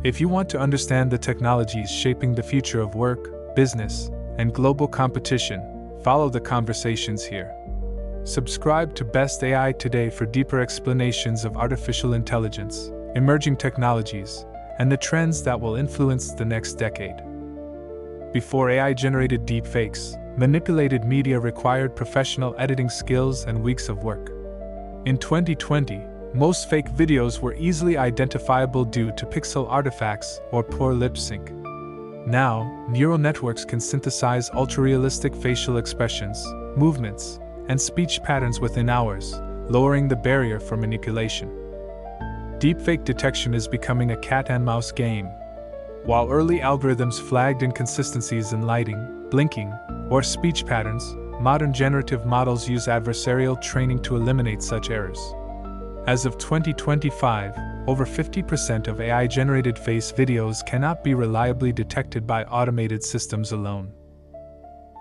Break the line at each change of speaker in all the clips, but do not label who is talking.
If you want to understand the technologies shaping the future of work, business, and global competition, follow the conversations here. Subscribe to Best AI Today for deeper explanations of artificial intelligence, emerging technologies, and the trends that will influence the next decade. Before AI-generated deepfakes, manipulated media required professional editing skills and weeks of work. In 2020, most fake videos were easily identifiable due to pixel artifacts or poor lip sync. Now, neural networks can synthesize ultra-realistic facial expressions, movements, and speech patterns within hours, lowering the barrier for manipulation. Deepfake detection is becoming a cat-and-mouse game. While early algorithms flagged inconsistencies in lighting, blinking, or speech patterns, modern generative models use adversarial training to eliminate such errors. As of 2025, over 50% of AI-generated face videos cannot be reliably detected by automated systems alone.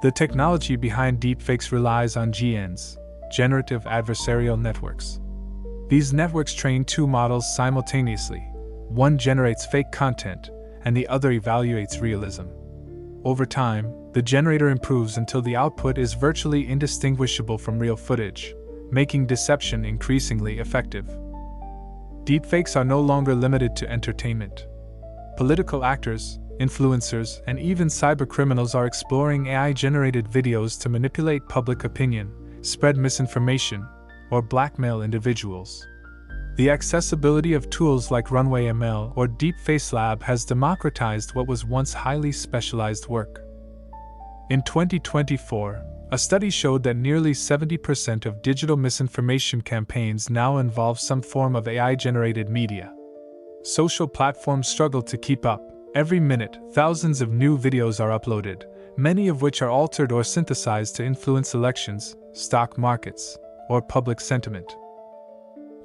The technology behind deepfakes relies on GNs, generative adversarial networks. These networks train two models simultaneously. One generates fake content, and the other evaluates realism. Over time, the generator improves until the output is virtually indistinguishable from real footage, making deception increasingly effective. Deepfakes are no longer limited to entertainment. Political actors, influencers, and even cybercriminals are exploring AI-generated videos to manipulate public opinion, spread misinformation, or blackmail individuals. The accessibility of tools like Runway ML or Deepfake Lab has democratized what was once highly specialized work. In 2024, a study showed that nearly 70% of digital misinformation campaigns now involve some form of AI-generated media. Social platforms struggle to keep up. Every minute, thousands of new videos are uploaded, many of which are altered or synthesized to influence elections, stock markets, or public sentiment.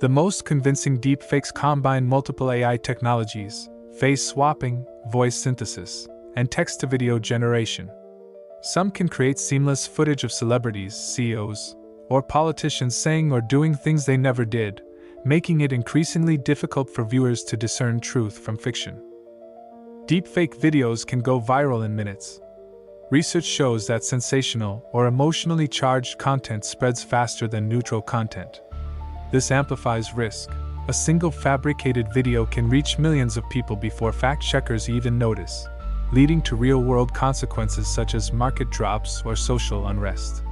The most convincing deepfakes combine multiple AI technologies: face swapping, voice synthesis, and text-to-video generation. Some can create seamless footage of celebrities, CEOs, or politicians saying or doing things they never did, making it increasingly difficult for viewers to discern truth from fiction. Deepfake videos can go viral in minutes. Research shows that sensational or emotionally charged content spreads faster than neutral content. This amplifies risk. A single fabricated video can reach millions of people before fact-checkers even notice, leading to real-world consequences such as market drops or social unrest.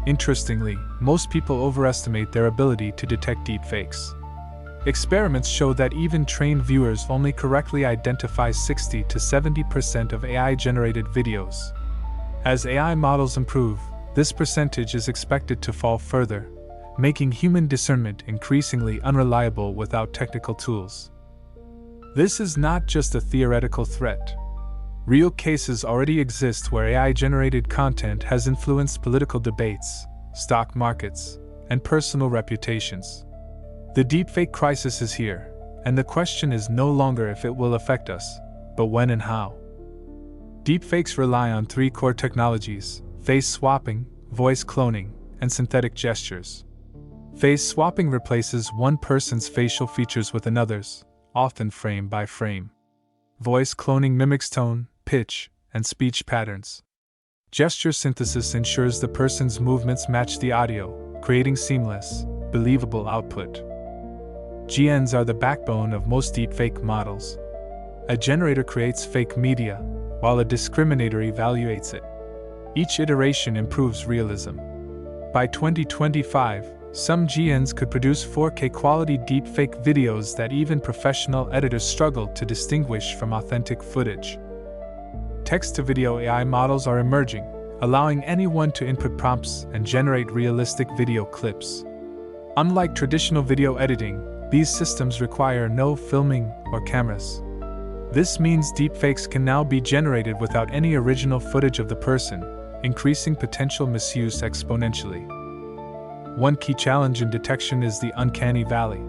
Interestingly, most people overestimate their ability to detect deepfakes. Experiments show that even trained viewers only correctly identify 60 to 70% of AI-generated videos. As AI models improve, this percentage is expected to fall further, making human discernment increasingly unreliable without technical tools. This is not just a theoretical threat. Real cases already exist where AI-generated content has influenced political debates, stock markets, and personal reputations. The deepfake crisis is here, and the question is no longer if it will affect us, but when and how. Deepfakes rely on three core technologies: face swapping, voice cloning, and synthetic gestures. Face swapping replaces one person's facial features with another's, often frame by frame. Voice cloning mimics tone, pitch, and speech patterns. Gesture synthesis ensures the person's movements match the audio, creating seamless, believable output. GNs are the backbone of most deepfake models. A generator creates fake media, while a discriminator evaluates it. Each iteration improves realism. By 2025, some GNs could produce 4K quality deepfake videos that even professional editors struggle to distinguish from authentic footage. Text-to-video AI models are emerging, allowing anyone to input prompts and generate realistic video clips. Unlike traditional video editing, these systems require no filming or cameras. This means deepfakes can now be generated without any original footage of the person, increasing potential misuse exponentially. One key challenge in detection is the uncanny valley.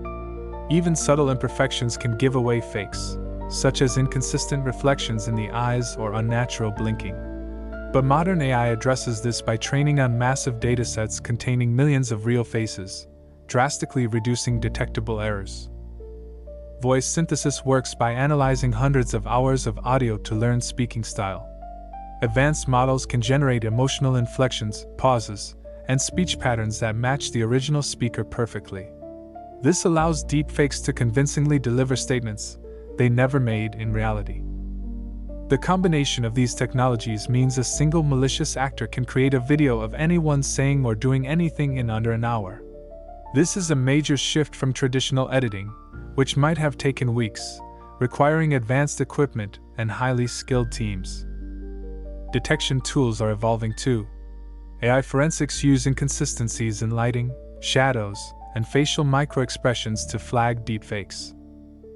Even subtle imperfections can give away fakes, such as inconsistent reflections in the eyes or unnatural blinking. But modern AI addresses this by training on massive datasets containing millions of real faces, drastically reducing detectable errors. Voice synthesis works by analyzing hundreds of hours of audio to learn speaking style. Advanced models can generate emotional inflections, pauses, and speech patterns that match the original speaker perfectly. This allows deepfakes to convincingly deliver statements they never made in reality. The combination of these technologies means a single malicious actor can create a video of anyone saying or doing anything in under an hour. This is a major shift from traditional editing, which might have taken weeks, requiring advanced equipment and highly skilled teams. Detection tools are evolving too. AI forensics use inconsistencies in lighting, shadows, and facial microexpressions to flag deepfakes.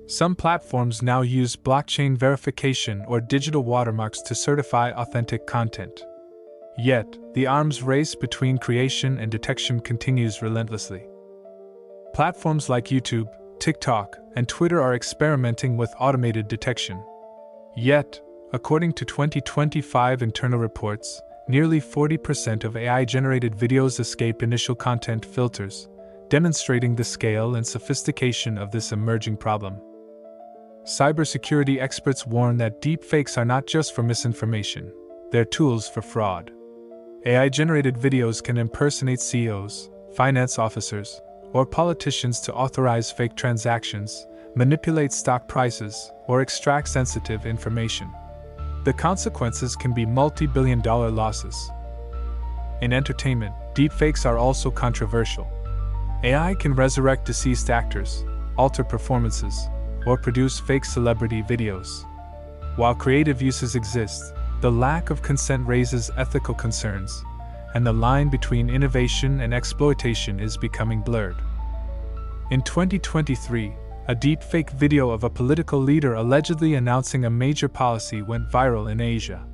Some platforms now use blockchain verification or digital watermarks to certify authentic content. Yet, the arms race between creation and detection continues relentlessly. Platforms like YouTube, TikTok, and Twitter are experimenting with automated detection. Yet, according to 2025 internal reports, nearly 40% of AI-generated videos escape initial content filters, demonstrating the scale and sophistication of this emerging problem. Cybersecurity experts warn that deepfakes are not just for misinformation, they're tools for fraud. AI-generated videos can impersonate CEOs, finance officers, or politicians to authorize fake transactions, manipulate stock prices, or extract sensitive information. The consequences can be multi-billion-dollar losses. In entertainment, deepfakes are also controversial. AI can resurrect deceased actors, alter performances, or produce fake celebrity videos. While creative uses exist, the lack of consent raises ethical concerns, and the line between innovation and exploitation is becoming blurred. In 2023, a deepfake video of a political leader allegedly announcing a major policy went viral in Asia.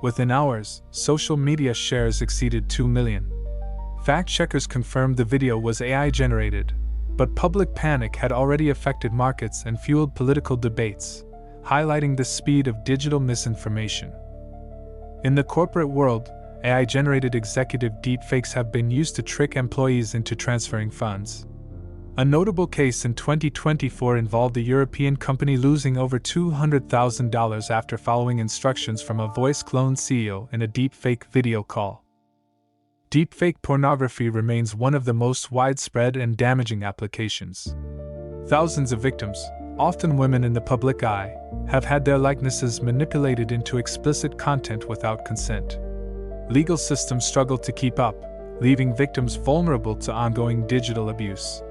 Within hours, social media shares exceeded 2 million. Fact-checkers confirmed the video was AI-generated, but public panic had already affected markets and fueled political debates, highlighting the speed of digital misinformation. In the corporate world, AI-generated executive deepfakes have been used to trick employees into transferring funds. A notable case in 2024 involved a European company losing over $200,000 after following instructions from a voice-cloned CEO in a deepfake video call. Deepfake pornography remains one of the most widespread and damaging applications. Thousands of victims, often women in the public eye, have had their likenesses manipulated into explicit content without consent. Legal systems struggle to keep up, leaving victims vulnerable to ongoing digital abuse.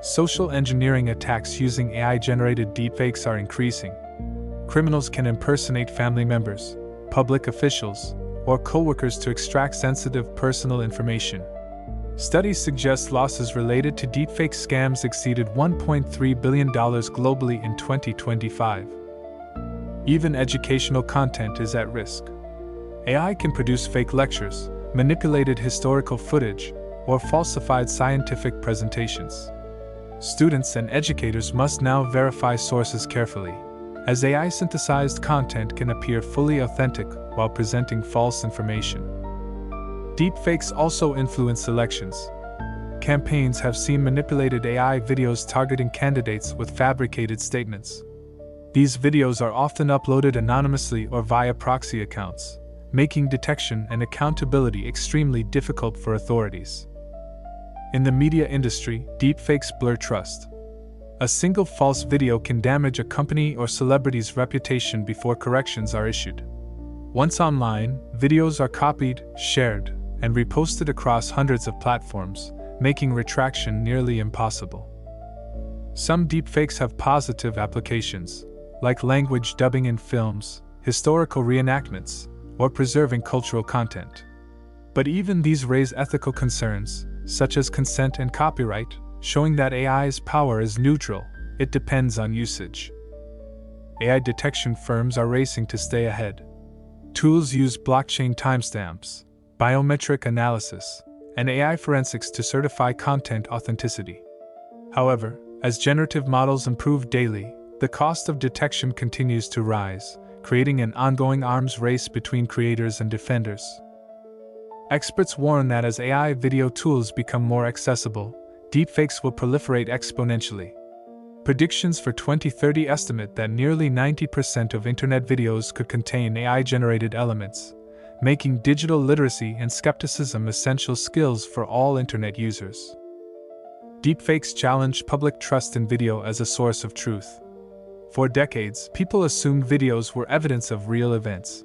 Social engineering attacks using AI-generated deepfakes are increasing. Criminals can impersonate family members, public officials, or co-workers to extract sensitive personal information. Studies suggest losses related to deepfake scams exceeded $1.3 billion globally in 2025. Even educational content is at risk. AI can produce fake lectures, manipulated historical footage, or falsified scientific presentations. Students and educators must now verify sources carefully, as AI-synthesized content can appear fully authentic while presenting false information. Deepfakes also influence elections. Campaigns have seen manipulated AI videos targeting candidates with fabricated statements. These videos are often uploaded anonymously or via proxy accounts, making detection and accountability extremely difficult for authorities. In the media industry, deepfakes blur trust. A single false video can damage a company or celebrity's reputation before corrections are issued. Once online, videos are copied, shared, and reposted across hundreds of platforms, making retraction nearly impossible. Some deepfakes have positive applications, like language dubbing in films, historical reenactments, or preserving cultural content. But even these raise ethical concerns, such as consent and copyright, showing that AI's power is neutral, it depends on usage. AI detection firms are racing to stay ahead. Tools use blockchain timestamps, biometric analysis, and AI forensics to certify content authenticity. However, as generative models improve daily, the cost of detection continues to rise, creating an ongoing arms race between creators and defenders. Experts warn that as AI video tools become more accessible, deepfakes will proliferate exponentially. Predictions for 2030 estimate that nearly 90% of internet videos could contain AI-generated elements, making digital literacy and skepticism essential skills for all internet users. Deepfakes challenge public trust in video as a source of truth. For decades, people assumed videos were evidence of real events.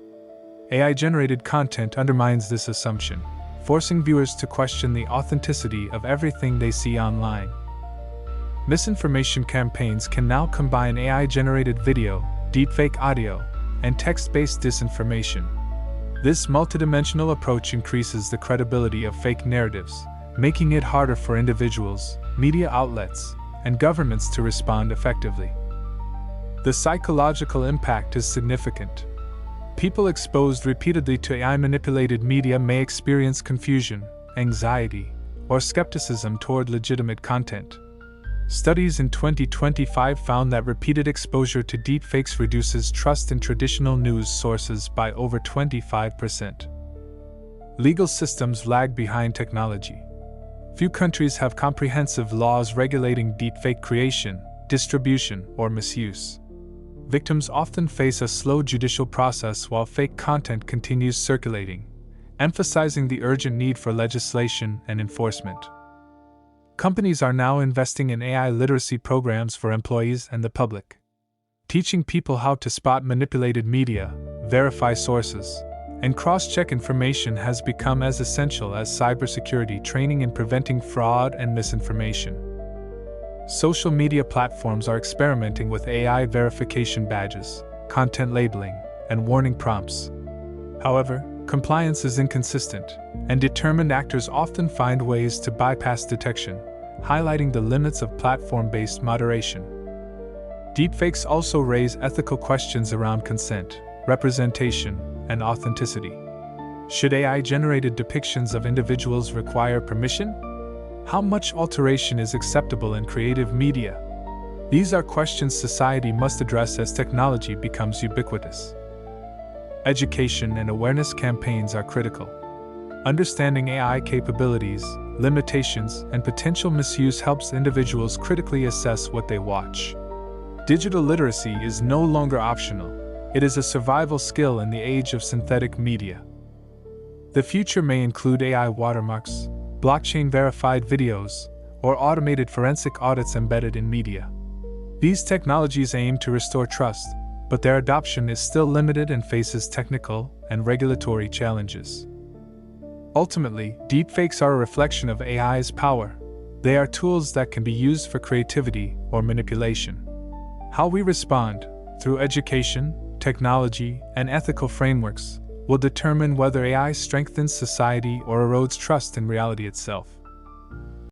AI-generated content undermines this assumption, forcing viewers to question the authenticity of everything they see online. Misinformation campaigns can now combine AI-generated video, deepfake audio, and text-based disinformation. This multidimensional approach increases the credibility of fake narratives, making it harder for individuals, media outlets, and governments to respond effectively. The psychological impact is significant. People exposed repeatedly to AI-manipulated media may experience confusion, anxiety, or skepticism toward legitimate content. Studies in 2025 found that repeated exposure to deepfakes reduces trust in traditional news sources by over 25%. Legal systems lag behind technology. Few countries have comprehensive laws regulating deepfake creation, distribution, or misuse. Victims often face a slow judicial process while fake content continues circulating, emphasizing the urgent need for legislation and enforcement. Companies are now investing in AI literacy programs for employees and the public. Teaching people how to spot manipulated media, verify sources, and cross-check information has become as essential as cybersecurity training in preventing fraud and misinformation. Social media platforms are experimenting with AI verification badges, content labeling, and warning prompts. However, compliance is inconsistent, and determined actors often find ways to bypass detection, highlighting the limits of platform-based moderation. Deepfakes also raise ethical questions around consent, representation, and authenticity. Should AI-generated depictions of individuals require permission? How much alteration is acceptable in creative media? These are questions society must address as technology becomes ubiquitous. Education and awareness campaigns are critical. Understanding AI capabilities, limitations, and potential misuse helps individuals critically assess what they watch. Digital literacy is no longer optional. It is a survival skill in the age of synthetic media. The future may include AI watermarks, blockchain-verified videos, or automated forensic audits embedded in media. These technologies aim to restore trust, but their adoption is still limited and faces technical and regulatory challenges. Ultimately, deepfakes are a reflection of AI's power. They are tools that can be used for creativity or manipulation. How we respond, through education, technology, and ethical frameworks, will determine whether AI strengthens society or erodes trust in reality itself.